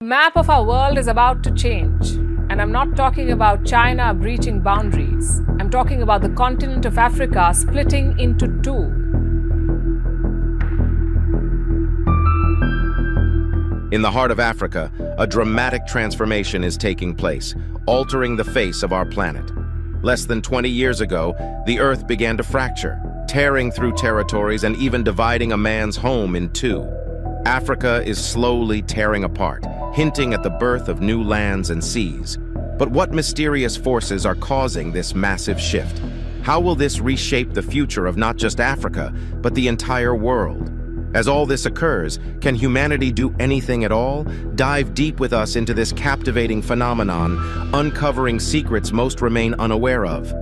The map of our world is about to change. And I'm not talking about China breaching boundaries. I'm talking about the continent of Africa splitting into two. In the heart of Africa, a dramatic transformation is taking place, altering the face of our planet. Less than 20 years ago, the Earth began to fracture, tearing through territories and even dividing a man's home in two. Africa is slowly tearing apart, hinting at the birth of new lands and seas. But what mysterious forces are causing this massive shift? How will this reshape the future of not just Africa, but the entire world? As all this occurs, can humanity do anything at all? Dive deep with us into this captivating phenomenon, uncovering secrets most remain unaware of.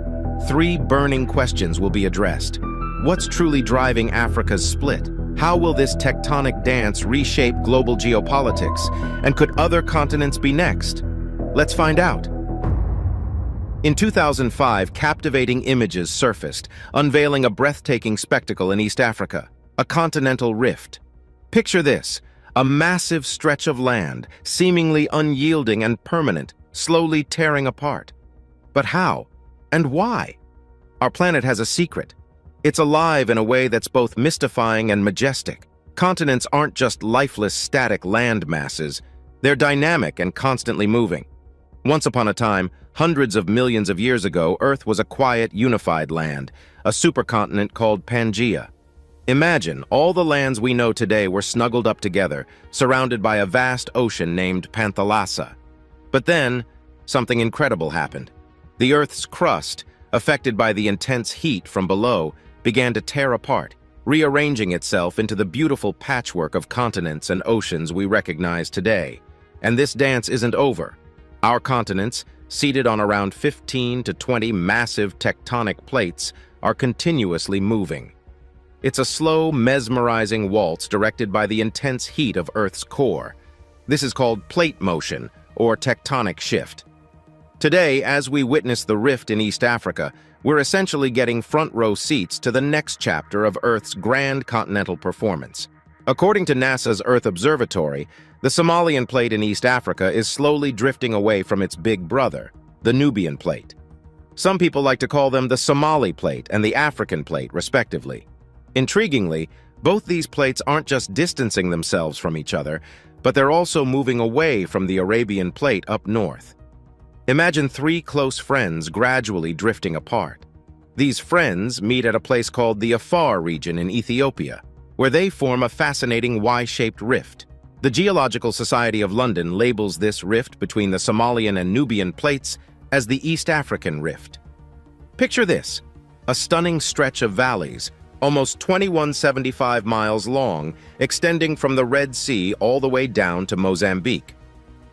3 burning questions will be addressed. What's truly driving Africa's split? How will this tectonic dance reshape global geopolitics? And could other continents be next? Let's find out. In 2005, captivating images surfaced, unveiling a breathtaking spectacle in East Africa, a continental rift. Picture this, a massive stretch of land, seemingly unyielding and permanent, slowly tearing apart. But how? And why? Our planet has a secret. It's alive in a way that's both mystifying and majestic. Continents aren't just lifeless, static land masses. They're dynamic and constantly moving. Once upon a time, hundreds of millions of years ago, Earth was a quiet, unified land, a supercontinent called Pangaea. Imagine, all the lands we know today were snuggled up together, surrounded by a vast ocean named Panthalassa. But then, something incredible happened. The Earth's crust, affected by the intense heat from below, began to tear apart, rearranging itself into the beautiful patchwork of continents and oceans we recognize today. And this dance isn't over. Our continents, seated on around 15 to 20 massive tectonic plates, are continuously moving. It's a slow, mesmerizing waltz directed by the intense heat of Earth's core. This is called plate motion, or tectonic shift. Today, as we witness the rift in East Africa, we're essentially getting front-row seats to the next chapter of Earth's grand continental performance. According to NASA's Earth Observatory, the Somalian plate in East Africa is slowly drifting away from its big brother, the Nubian plate. Some people like to call them the Somali plate and the African plate, respectively. Intriguingly, both these plates aren't just distancing themselves from each other, but they're also moving away from the Arabian plate up north. Imagine 3 close friends gradually drifting apart. These friends meet at a place called the Afar region in Ethiopia, where they form a fascinating Y-shaped rift. The Geological Society of London labels this rift between the Somalian and Nubian plates as the East African Rift. Picture this, a stunning stretch of valleys, almost 2,175 miles long, extending from the Red Sea all the way down to Mozambique.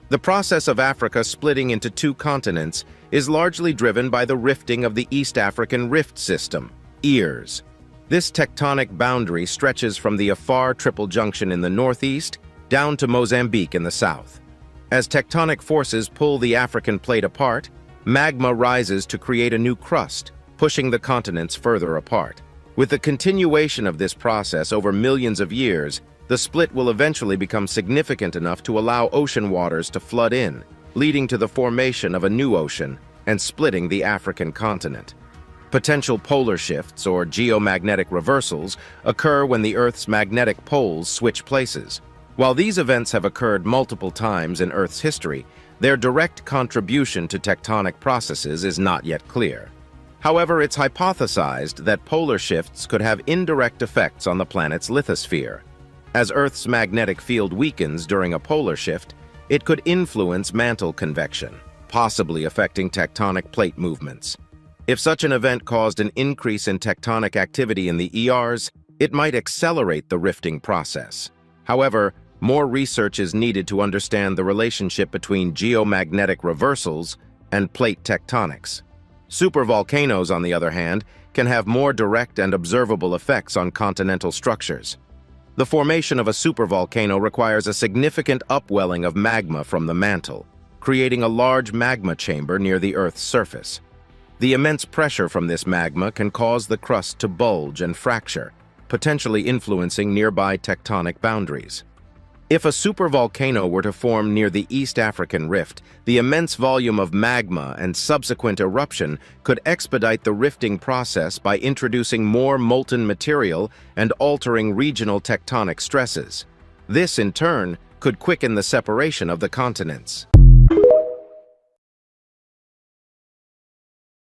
The process of Africa splitting into 2 continents is largely driven by the rifting of the East African Rift System, EARS. This tectonic boundary stretches from the Afar Triple Junction in the northeast down to Mozambique in the south. As tectonic forces pull the African plate apart, magma rises to create a new crust, pushing the continents further apart. With the continuation of this process over millions of years, the split will eventually become significant enough to allow ocean waters to flood in, leading to the formation of a new ocean and splitting the African continent. Potential polar shifts, or geomagnetic reversals, occur when the Earth's magnetic poles switch places. While these events have occurred multiple times in Earth's history, their direct contribution to tectonic processes is not yet clear. However, it's hypothesized that polar shifts could have indirect effects on the planet's lithosphere. As Earth's magnetic field weakens during a polar shift, it could influence mantle convection, possibly affecting tectonic plate movements. If such an event caused an increase in tectonic activity in the EARs, it might accelerate the rifting process. However, more research is needed to understand the relationship between geomagnetic reversals and plate tectonics. Supervolcanoes, on the other hand, can have more direct and observable effects on continental structures. The formation of a supervolcano requires a significant upwelling of magma from the mantle, creating a large magma chamber near the Earth's surface. The immense pressure from this magma can cause the crust to bulge and fracture, potentially influencing nearby tectonic boundaries. If a supervolcano were to form near the East African Rift, the immense volume of magma and subsequent eruption could expedite the rifting process by introducing more molten material and altering regional tectonic stresses. This, in turn, could quicken the separation of the continents.